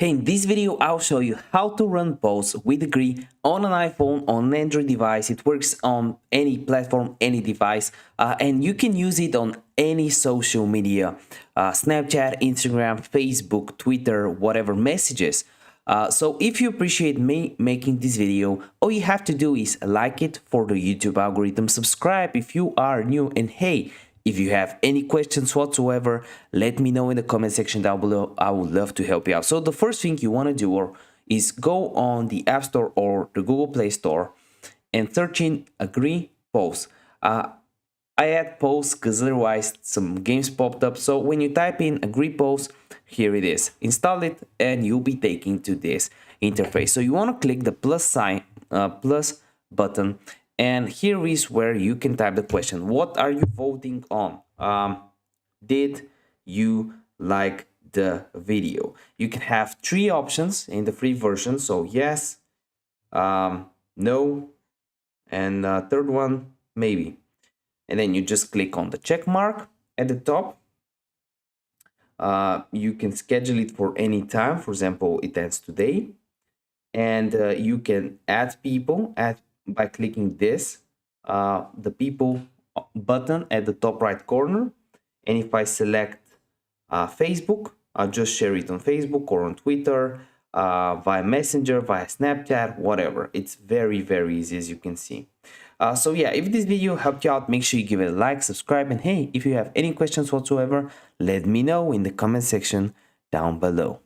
Hey, in this video, I'll show you how to run posts with Agree on an iPhone, on an Android device. It works on any platform, any device, and you can use it on any social media, Snapchat, Instagram, Facebook, Twitter, whatever messages. So if you appreciate me making this video, all you have to do is like it for the YouTube algorithm, subscribe if you are new, and hey, if you have any questions whatsoever, let me know in the comment section down below. I would love to help you out. So the first thing you want to do is go on the App Store or the Google Play Store and search in Agree Posts. I add posts because otherwise some games popped up. So when you type in Agree Posts, here it is. Install it and you'll be taken to this interface. So you want to click the plus sign, plus button. And here is where you can type the question. What are you voting on? Did you like the video? You can have three options in the free version. So yes, no, and third one, maybe. And then you just click on the check mark at the top. You can schedule it for any time. For example, it ends today. And you can add people by clicking this, the people button at the top right corner. And if I select Facebook, I'll just share it on Facebook or on Twitter, via Messenger, via Snapchat, whatever. It's very, very easy, as you can see. So yeah, if this video helped you out, make sure you give it a like, subscribe, and hey, if you have any questions whatsoever, let me know in the comment section down below.